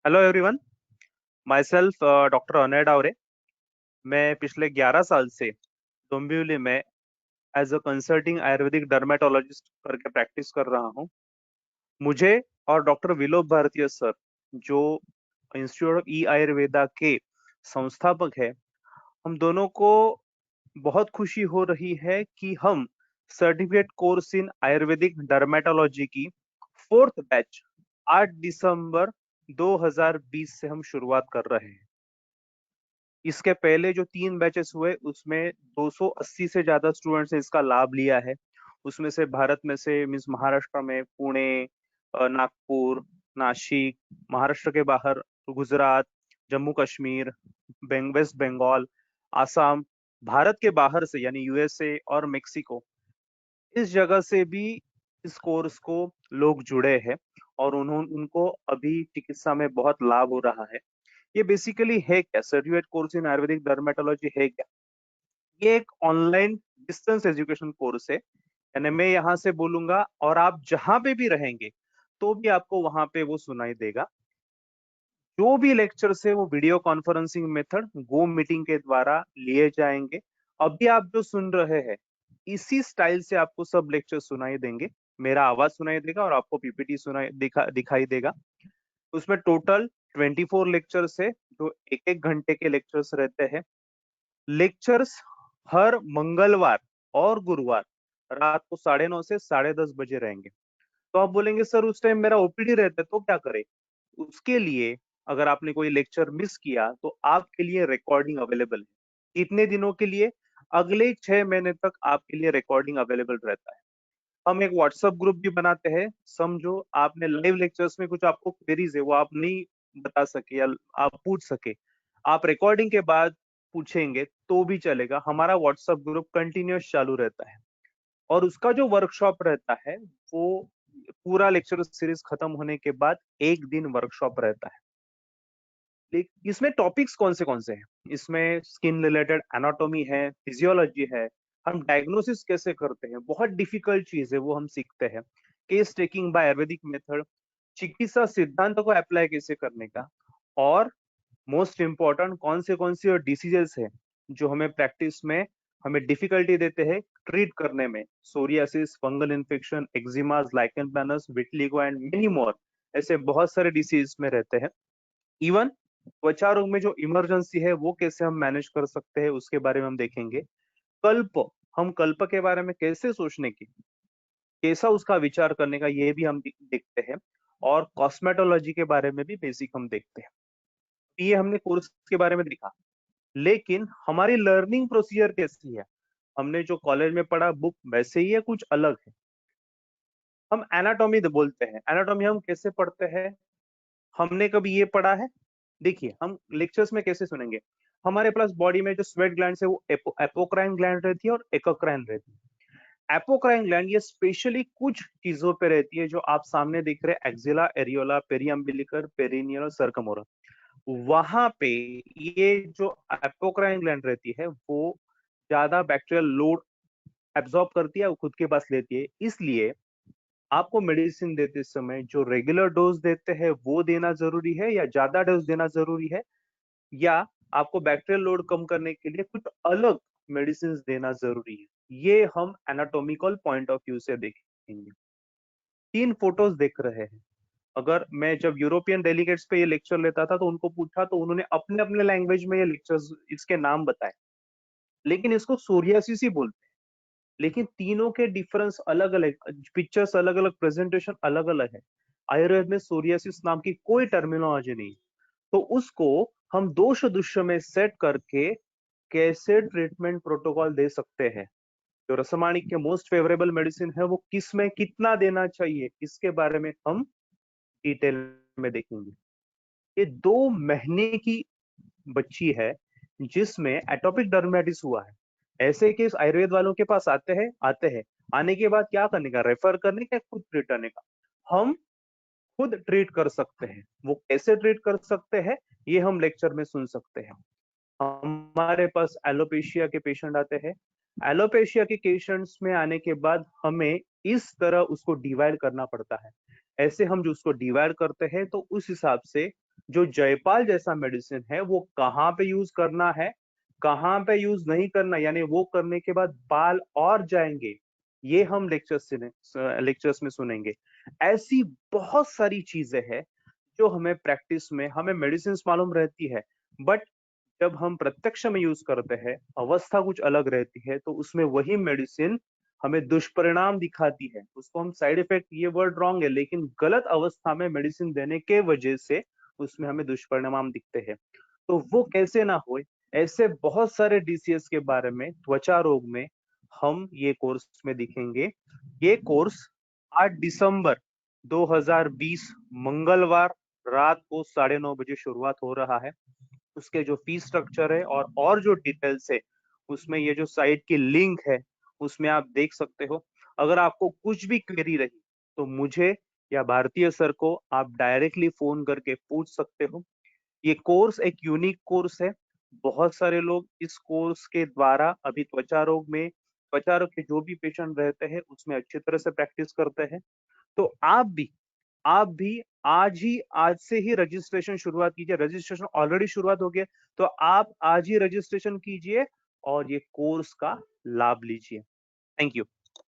Hello everyone. Myself doctor Anay Davre. मैं पिछले 11 साल से डोंबिवली में as a consulting Ayurvedic dermatologist करके प्रैक्टिस कर रहा हूँ। मुझे और डॉक्टर विलोक भारतीय सर, जो इंस्टीट्यूट ऑफ ई आयुर्वेदा के संस्थापक है, हम दोनों को बहुत खुशी हो रही है कि हम certificate course in Ayurvedic dermatology की फोर्थ बैच 8 दिसंबर 2020 से हम शुरुआत कर रहे हैं। इसके पहले जो 3 बैचेस हुए उसमें 280 से ज्यादा स्टूडेंट्स ने इसका लाभ लिया है। उसमें से भारत में से मीन्स महाराष्ट्र में पुणे, नागपुर, नासिक, महाराष्ट्र के बाहर गुजरात, जम्मू कश्मीर, वेस्ट बंगाल, आसाम, भारत के बाहर से यानी यूएसए और मेक्सिको, इस जगह से भी इस कोर्स को लोग जुड़े हैं और उन्होंने उनको अभी चिकित्सा में बहुत लाभ हो रहा है। ये बेसिकली है क्या? Certificate course in Ayurvedic dermatology है क्या? ये एक ऑनलाइन डिस्टेंस एजुकेशन कोर्स है। यानी मैं यहाँ से बोलूंगा और आप जहां पे भी रहेंगे तो भी आपको वहां पे वो सुनाई देगा। जो भी लेक्चर्स है वो वीडियो कॉन्फ्रेंसिंग मेथड गो मीटिंग के द्वारा लिए जाएंगे। अभी आप जो सुन रहे हैं इसी स्टाइल से आपको सब लेक्चर सुनाई देंगे। मेरा आवाज सुनाई देगा और आपको पीपीटी दिखाई देगा। उसमें टोटल 24 लेक्चर्स है जो एक एक घंटे के लेक्चर्स रहते हैं। लेक्चर्स हर मंगलवार और गुरुवार रात को 9:30 से 10:30 बजे रहेंगे। तो आप बोलेंगे सर उस टाइम मेरा ओपीडी रहता है तो क्या करें? उसके लिए अगर आपने कोई लेक्चर मिस किया तो आपके लिए रिकॉर्डिंग अवेलेबल है। कितने दिनों के लिए? अगले 6 महीने तक आपके लिए रिकॉर्डिंग अवेलेबल रहता है। हम एक व्हाट्सएप ग्रुप भी बनाते हैं। समझो आपने लाइव लेक्चर्स में कुछ आपको क्वेरीज है वो आप नहीं बता सके या आप पूछ सके, आप रिकॉर्डिंग के बाद पूछेंगे तो भी चलेगा। हमारा व्हाट्सएप ग्रुप कंटिन्यूस चालू रहता है और उसका जो वर्कशॉप रहता है वो पूरा लेक्चर सीरीज खत्म होने के बाद एक दिन वर्कशॉप रहता है। इसमें टॉपिक्स कौन से हैं? इसमें स्किन रिलेटेड एनाटॉमी है, फिजियोलॉजी है, हम डायग्नोसिस कैसे करते हैं, बहुत डिफिकल्ट चीज है वो हम सीखते हैं। Case taking by Ayurvedic method, चिकित्सा सिद्धांत को अप्लाई कैसे करने का, और मोस्ट इम्पोर्टेंट कौन सी और डिसीजेस है जो हमें प्रैक्टिस में हमें डिफिकल्टी देते हैं ट्रीट करने में। Psoriasis, fungal infection, eczemas, lichen planus, vitiligo and many more, ऐसे बहुत सारे डिसीज में रहते हैं। इवन त्वचा रोग में जो इमरजेंसी है वो कैसे हम मैनेज कर सकते हैं उसके बारे में हम देखेंगे। कल्प, हम कल्प के बारे में कैसे सोचने की, कैसा उसका विचार करने का, ये भी हम देखते हैं। और कॉस्मेटोलॉजी के बारे में भी बेसिक हम देखते हैं। ये हमने कोर्स के बारे में देखा, लेकिन हमारी लर्निंग प्रोसीजर कैसी है? हमने जो कॉलेज में पढ़ा बुक वैसे ही है, कुछ अलग है? हम एनाटॉमी बोलते हैं, एनाटॉमी हम कैसे पढ़ते हैं? हमने कभी ये पढ़ा है? देखिए हम लेक्चर्स में कैसे सुनेंगे। हमारे पास बॉडी में जो स्वेट ग्लैंड है वो एपोक्राइन ग्लैंड रहती है और एक्रोक्राइन रहती है। एपोक्राइन ग्लैंड ये स्पेशली कुछ चीजों पे रहती है जो आप सामने देख रहे हैं, एक्सिला, एरियोला, पेरियम्बिलिकर, पेरिनियल और सर्कमोरल। वहां पे ये जो एपोक्राइन ग्लैंड रहती है वो ज्यादा बैक्टीरियल लोड एब्जॉर्ब करती है, वो खुद के पास लेती है। इसलिए आपको मेडिसिन देते समय जो रेगुलर डोज देते हैं वो देना जरूरी है या ज्यादा डोज देना जरूरी है, या आपको बैक्टीरियल लोड कम करने के लिए कुछ अलग मेडिसिन देना जरूरी है, ये हम एनाटॉमिकल पॉइंट ऑफ व्यू से देखेंगे। 3 फोटोज देख रहे हैं। अगर मैं जब यूरोपियन डेलीगेट्स पे ये लेक्चर लेता था तो उनको पूछा तो उन्होंने अपने अपने लैंग्वेज में ये लेक्चर्स इसके नाम बताए, लेकिन इसको सोरियासिस ही बोलते हैं। लेकिन तीनों के डिफरेंस अलग अलग, पिक्चर्स अलग अलग, प्रेजेंटेशन अलग अलग है। आयुर्वेद में सोरियासिस नाम की कोई टर्मिनोलॉजी नहीं। तो उसको हम दोष दुष्य में सेट करके कैसे ट्रीटमेंट प्रोटोकॉल दे सकते हैं, जो रसमाणिक के मोस्ट फेवरेबल मेडिसिन है वो किस में कितना देना चाहिए, इसके बारे में हम डिटेल में देखेंगे। ये 2 महीने की बच्ची है जिसमें एटोपिक डर्मेटाइटिस हुआ है। ऐसे केस आयुर्वेद वालों के पास आते हैं। आने के बाद क्या करने का? रेफर करने का, खुद ट्रीट करने का? हम खुद ट्रीट कर सकते हैं। वो कैसे ट्रीट कर सकते हैं ये हम लेक्चर में सुन सकते हैं। हमारे पास एलोपेशिया के पेशेंट आते हैं। एलोपेशिया के पेशेंट्स में आने के बाद हमें इस तरह उसको डिवाइड करना पड़ता है। ऐसे हम जो उसको डिवाइड करते हैं तो उस हिसाब से जो जयपाल जैसा मेडिसिन है वो कहाँ पे यूज करना है, कहाँ पे यूज नहीं करना, यानी वो करने के बाद बाल और जाएंगे, ये हम लेक्चर्स में सुनेंगे। ऐसी बहुत सारी चीजें हैं जो हमें प्रैक्टिस में, हमें मेडिसिन मालूम रहती है, बट जब हम प्रत्यक्ष में यूज करते हैं अवस्था कुछ अलग रहती है, तो उसमें वही मेडिसिन हमें दुष्परिणाम दिखाती है। उसको हम साइड इफेक्ट, ये वर्ड रॉन्ग है, लेकिन गलत अवस्था में मेडिसिन देने के वजह से उसमें हमें दुष्परिणाम दिखते हैं। तो वो कैसे ना हो, ऐसे बहुत सारे डीसीएस के बारे में, त्वचा रोग में हम ये कोर्स में दिखेंगे। ये कोर्स 8 दिसंबर 2020 मंगलवार रात को 9:30 बजे शुरुआत हो रहा है। उसके जो फीस स्ट्रक्चर है और जो डिटेल्स है, उसमें ये जो साइट की लिंक है उसमें आप देख सकते हो। अगर आपको कुछ भी क्वेरी रही तो मुझे या भारतीय सर को आप डायरेक्टली फोन करके पूछ सकते हो। ये कोर्स एक यूनिक कोर्स है। बहुत सारे लोग इस कोर्स के द्वारा अभी त्वचा रोग के जो भी पेशेंट रहते हैं उसमें अच्छी तरह से प्रैक्टिस करते हैं। तो आप भी आज से ही रजिस्ट्रेशन शुरुआत कीजिए। रजिस्ट्रेशन ऑलरेडी शुरुआत हो गया, तो आप आज ही रजिस्ट्रेशन कीजिए और ये कोर्स का लाभ लीजिए। Thank you.